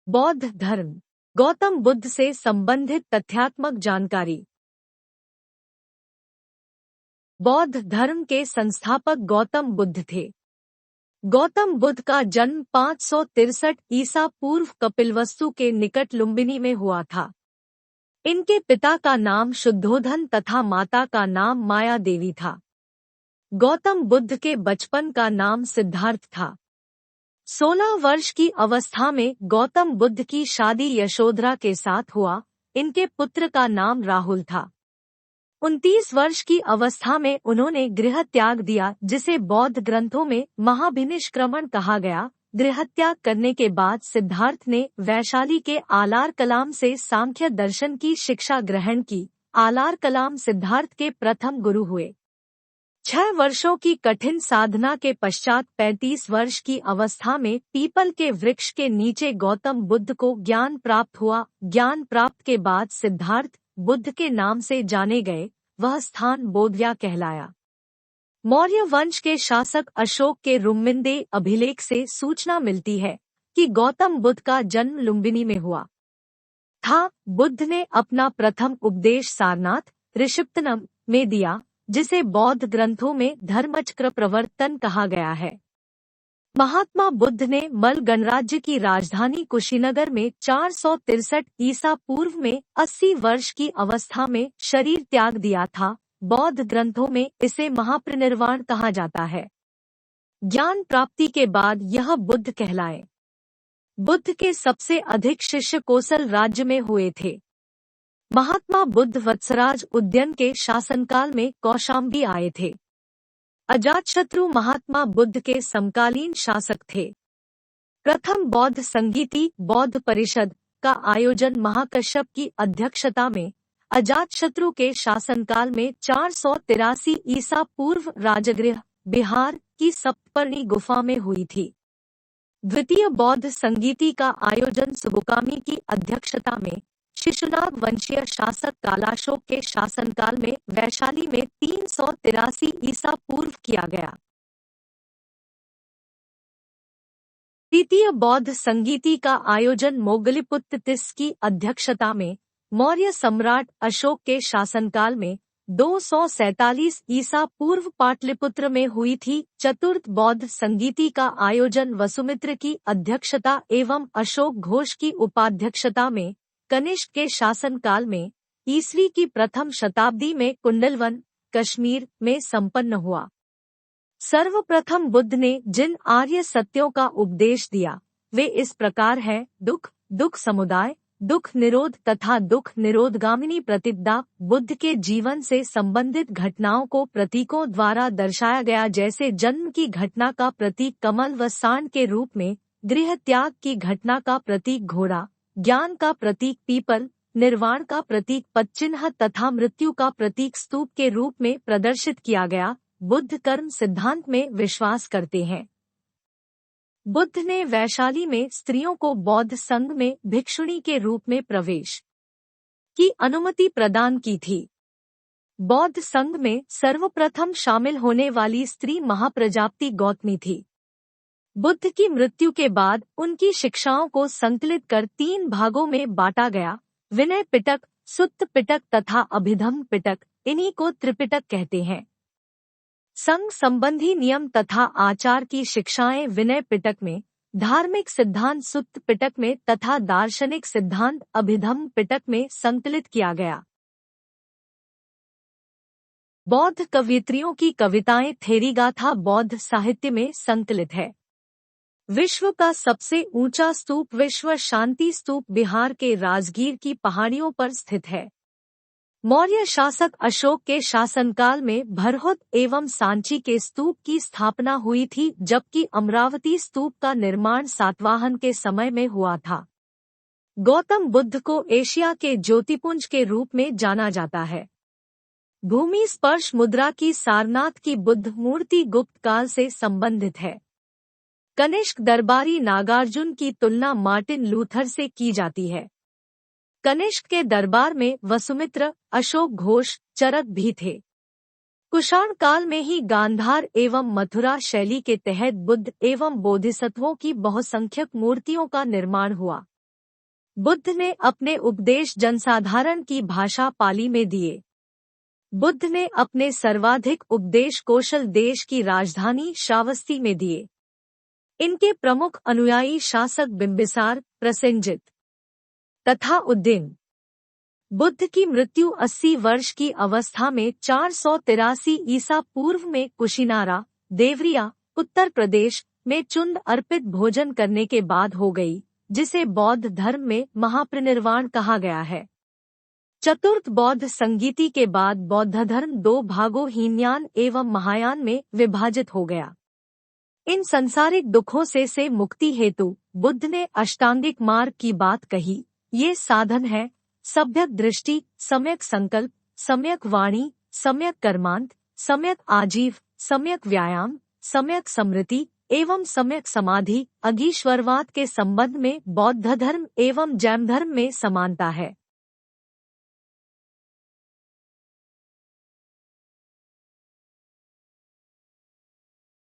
बौद्ध धर्म, गौतम बुद्ध से संबंधित तथ्यात्मक जानकारी। बौद्ध धर्म के संस्थापक गौतम बुद्ध थे। गौतम बुद्ध का जन्म 563 ईसा पूर्व कपिलवस्तु के निकट लुम्बिनी में हुआ था। इनके पिता का नाम शुद्धोधन तथा माता का नाम माया देवी था। गौतम बुद्ध के बचपन का नाम सिद्धार्थ था। 16 वर्ष की अवस्था में गौतम बुद्ध की शादी यशोधरा के साथ हुआ। इनके पुत्र का नाम राहुल था। 29 वर्ष की अवस्था में उन्होंने गृह त्याग दिया, जिसे बौद्ध ग्रंथों में महाभिनिष्क्रमण कहा गया। गृह त्याग करने के बाद सिद्धार्थ ने वैशाली के आलार कलाम से सांख्य दर्शन की शिक्षा ग्रहण की। आलार कलाम सिद्धार्थ के प्रथम गुरु हुए। 6 वर्षों की कठिन साधना के पश्चात 35 वर्ष की अवस्था में पीपल के वृक्ष के नीचे गौतम बुद्ध को ज्ञान प्राप्त हुआ। ज्ञान प्राप्त के बाद सिद्धार्थ बुद्ध के नाम से जाने गए। वह स्थान बोधगया कहलाया। मौर्य वंश के शासक अशोक के रुम्मिंदे अभिलेख से सूचना मिलती है कि गौतम बुद्ध का जन्म लुम्बिनी में हुआ था। बुद्ध ने अपना प्रथम उपदेश सारनाथ ऋषिपतनम में दिया, जिसे बौद्ध ग्रंथों में धर्मचक्र प्रवर्तन कहा गया है। महात्मा बुद्ध ने मल गणराज्य की राजधानी कुशीनगर में 463 ईसा पूर्व में 80 वर्ष की अवस्था में शरीर त्याग दिया था। बौद्ध ग्रंथों में इसे महापरिनिर्वाण कहा जाता है। ज्ञान प्राप्ति के बाद यह बुद्ध कहलाए। बुद्ध के सबसे अधिक शिष्य कोसल राज्य में हुए थे। महात्मा बुद्ध वत्सराज उद्यन के शासनकाल में कौशाम्बी आए थे। अजातशत्रु महात्मा बुद्ध के समकालीन शासक थे। प्रथम बौद्ध संगीति बौद्ध परिषद का आयोजन महाकश्यप की अध्यक्षता में अजातशत्रु के शासनकाल में 483 ईसा पूर्व राजगृह बिहार की सप्तपर्णी गुफा में हुई थी। द्वितीय बौद्ध संगीति का आयोजन सुबुकामी की अध्यक्षता में शिशुनाग वंशीय शासक कालाशोक के शासनकाल में वैशाली में 383 ईसा पूर्व किया गया। तृतीय बौद्ध संगीति का आयोजन मोगलिपुत्र तिस की अध्यक्षता में मौर्य सम्राट अशोक के शासनकाल में 247 ईसा पूर्व पाटलिपुत्र में हुई थी। चतुर्थ बौद्ध संगीति का आयोजन वसुमित्र की अध्यक्षता एवं अशोक घोष की उपाध्यक्षता में कनिष्क के शासनकाल में ईस्वी की प्रथम शताब्दी में कुंडलवन कश्मीर में संपन्न हुआ। सर्वप्रथम बुद्ध ने जिन आर्य सत्यों का उपदेश दिया वे इस प्रकार हैं: दुख, दुख समुदाय, दुख निरोध तथा दुख निरोधगामिनी प्रतिपदा। बुद्ध के जीवन से संबंधित घटनाओं को प्रतीकों द्वारा दर्शाया गया, जैसे जन्म की घटना का प्रतीक कमल व सांड के रूप में, गृह त्याग की घटना का प्रतीक घोड़ा, ज्ञान का प्रतीक पीपल, निर्वाण का प्रतीक पदचिन्ह तथा मृत्यु का प्रतीक स्तूप के रूप में प्रदर्शित किया गया। बुद्ध कर्म सिद्धांत में विश्वास करते हैं। बुद्ध ने वैशाली में स्त्रियों को बौद्ध संघ में भिक्षुणी के रूप में प्रवेश की अनुमति प्रदान की थी। बौद्ध संघ में सर्वप्रथम शामिल होने वाली स्त्री महाप्रजापति गौतमी थी। बुद्ध की मृत्यु के बाद उनकी शिक्षाओं को संकलित कर 3 भागों में बांटा गया: विनय पिटक, सुत्त पिटक तथा अभिधम्म पिटक। इन्हीं को त्रिपिटक कहते हैं। संघ संबंधी नियम तथा आचार की शिक्षाएं विनय पिटक में, धार्मिक सिद्धांत सुत्त पिटक में तथा दार्शनिक सिद्धांत अभिधम्म पिटक में संकलित किया गया। बौद्ध कवयित्रियों की कविताएं थेरीगाथा बौद्ध साहित्य में संकलित है। विश्व का सबसे ऊंचा स्तूप विश्व शांति स्तूप बिहार के राजगीर की पहाड़ियों पर स्थित है। मौर्य शासक अशोक के शासनकाल में भरहुत एवं सांची के स्तूप की स्थापना हुई थी, जबकि अमरावती स्तूप का निर्माण सातवाहन के समय में हुआ था। गौतम बुद्ध को एशिया के ज्योतिपुंज के रूप में जाना जाता है। भूमि स्पर्श मुद्रा की सारनाथ की बुद्ध मूर्ति गुप्त काल से संबंधित है। कनिष्क दरबारी नागार्जुन की तुलना मार्टिन लूथर से की जाती है। कनिष्क के दरबार में वसुमित्र, अशोक घोष, चरक भी थे। कुषाण काल में ही गांधार एवं मथुरा शैली के तहत बुद्ध एवं बोधिसत्वों की बहुसंख्यक मूर्तियों का निर्माण हुआ। बुद्ध ने अपने उपदेश जनसाधारण की भाषा पाली में दिए। बुद्ध ने अपने सर्वाधिक उपदेश कौशल देश की राजधानी श्रावस्ती में दिए। इनके प्रमुख अनुयायी शासक बिंबिसार, प्रसेनजित तथा उद्दीन। बुद्ध की मृत्यु 80 वर्ष की अवस्था में 483 ईसा पूर्व में कुशीनारा, देवरिया, उत्तर प्रदेश में चुंद अर्पित भोजन करने के बाद हो गई, जिसे बौद्ध धर्म में महापरिनिर्वाण कहा गया है। चतुर्थ बौद्ध संगीति के बाद बौद्ध धर्म 2 भागों हीनयान एवं महायान में विभाजित हो गया। इन संसारिक दुखों से मुक्ति हेतु बुद्ध ने अष्टांगिक मार्ग की बात कही। ये साधन है सम्यक दृष्टि, सम्यक संकल्प, सम्यक वाणी, सम्यक कर्मांत, सम्यक आजीव, सम्यक व्यायाम, सम्यक स्मृति एवं सम्यक समाधि। अगीश्वरवाद के संबंध में बौद्ध धर्म एवं जैन धर्म में समानता है।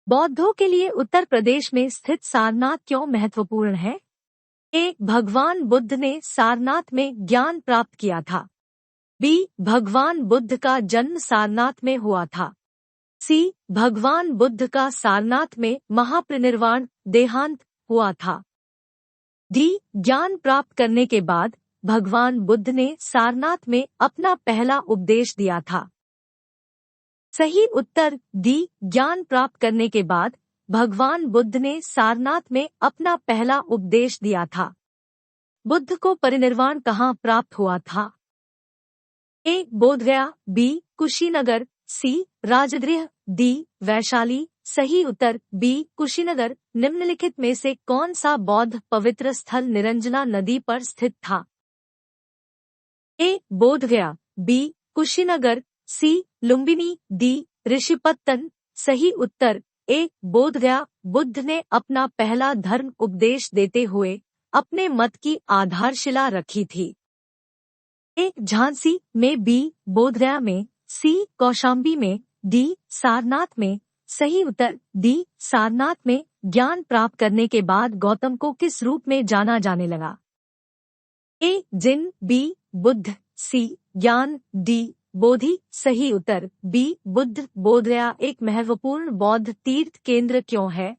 बौद्धों के लिए उत्तर प्रदेश में स्थित सारनाथ क्यों महत्वपूर्ण है? ए. भगवान बुद्ध ने सारनाथ में ज्ञान प्राप्त किया था। बी. भगवान बुद्ध का जन्म सारनाथ में हुआ था। सी. भगवान बुद्ध का सारनाथ में महापरिनिर्वाण देहांत हुआ था। डी. ज्ञान प्राप्त करने के बाद भगवान बुद्ध ने सारनाथ में अपना पहला उपदेश दिया था। सही उत्तर डी. ज्ञान प्राप्त करने के बाद भगवान बुद्ध ने सारनाथ में अपना पहला उपदेश दिया था। बुद्ध को परिनिर्वाण कहाँ प्राप्त हुआ था? ए. बोधगया, बी. कुशीनगर, सी. राजगृह, डी. वैशाली। सही उत्तर बी. कुशीनगर। निम्नलिखित में से कौन सा बौद्ध पवित्र स्थल निरंजना नदी पर स्थित था? ए. बोधगया, बी. कुशीनगर, सी. लुम्बिनी, डी. ऋषिपत्तन। सही उत्तर ए. बोधगया। बुद्ध ने अपना पहला धर्म उपदेश देते हुए अपने मत की आधारशिला रखी थी। ए. झांसी में, बी. बोधगया में, सी. कौशाम्बी में, डी. सारनाथ में। सही उत्तर डी. सारनाथ में। ज्ञान प्राप्त करने के बाद गौतम को किस रूप में जाना जाने लगा? ए. जिन, बी. बुद्ध, सी. ज्ञान, डी. बोधि। सही उत्तर बी. बुद्ध। बोधगया एक महत्वपूर्ण बौद्ध तीर्थ केंद्र क्यों है?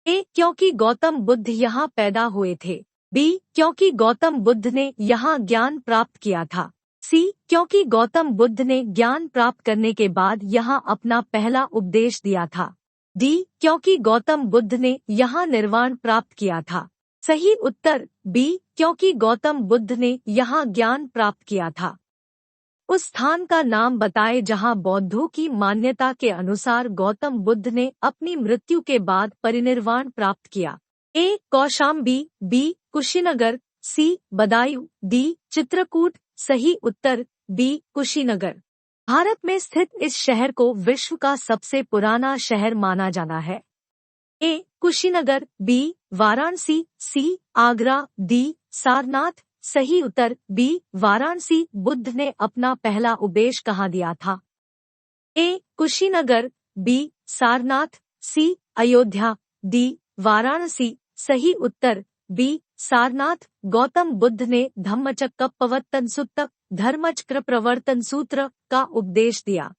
ए. क्योंकि गौतम बुद्ध यहाँ पैदा हुए थे। बी. क्योंकि गौतम बुद्ध ने यहाँ ज्ञान प्राप्त किया था। सी. क्योंकि गौतम बुद्ध ने ज्ञान प्राप्त करने के बाद यहाँ अपना पहला उपदेश दिया था। डी. क्योंकि गौतम बुद्ध ने यहाँ निर्वाण प्राप्त किया था। सही उत्तर बी. क्योंकि गौतम बुद्ध ने यहाँ ज्ञान प्राप्त किया था। उस स्थान का नाम बताए जहां बौद्धों की मान्यता के अनुसार गौतम बुद्ध ने अपनी मृत्यु के बाद परिनिर्वाण प्राप्त किया। ए. कौशाम्बी, बी. कुशीनगर, सी. बदायूं, डी. चित्रकूट। सही उत्तर बी. कुशीनगर। भारत में स्थित इस शहर को विश्व का सबसे पुराना शहर माना जाता है। ए. कुशीनगर, बी. वाराणसी, सी. आगरा, डी. सारनाथ। सही उत्तर बी. वाराणसी। बुद्ध ने अपना पहला उपदेश कहाँ दिया था? ए. कुशीनगर, बी. सारनाथ, सी. अयोध्या, डी. वाराणसी। सही उत्तर बी. सारनाथ। गौतम बुद्ध ने धम्मचक्र प्रवर्तन सूत्र, धर्मचक्र प्रवर्तन सूत्र का उपदेश दिया।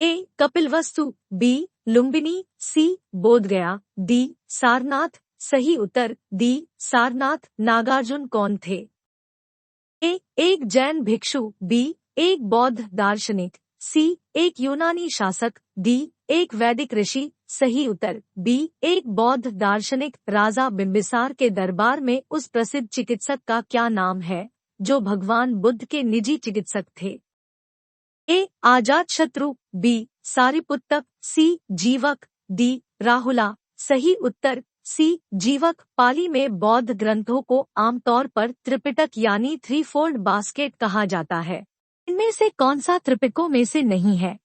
ए. कपिलवस्तु, बी. लुम्बिनी, सी. बोधगया, डी. सारनाथ। सही उत्तर डी. सारनाथ। नागार्जुन कौन थे? ए. एक जैन भिक्षु, बी. एक बौद्ध दार्शनिक, सी. एक यूनानी शासक, डी. एक वैदिक ऋषि। सही उत्तर बी. एक बौद्ध दार्शनिक। राजा बिंबिसार के दरबार में उस प्रसिद्ध चिकित्सक का क्या नाम है जो भगवान बुद्ध के निजी चिकित्सक थे? ए. अजातशत्रु, बी. सारिपुत्त, सी. जीवक, डी. राहुला। सही उत्तर सी. जीवक। पाली में बौद्ध ग्रंथों को आमतौर पर त्रिपिटक यानी 3-fold बास्केट कहा जाता है। इनमें से कौन सा त्रिपिटकों में से नहीं है?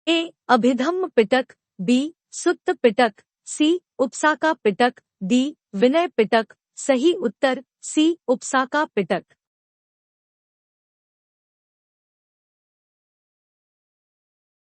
ए. अभिधम्म पिटक, बी. सुत्त पिटक, सी. उपसाका पिटक, डी. विनय पिटक। सही उत्तर सी. उपसाका पिटक।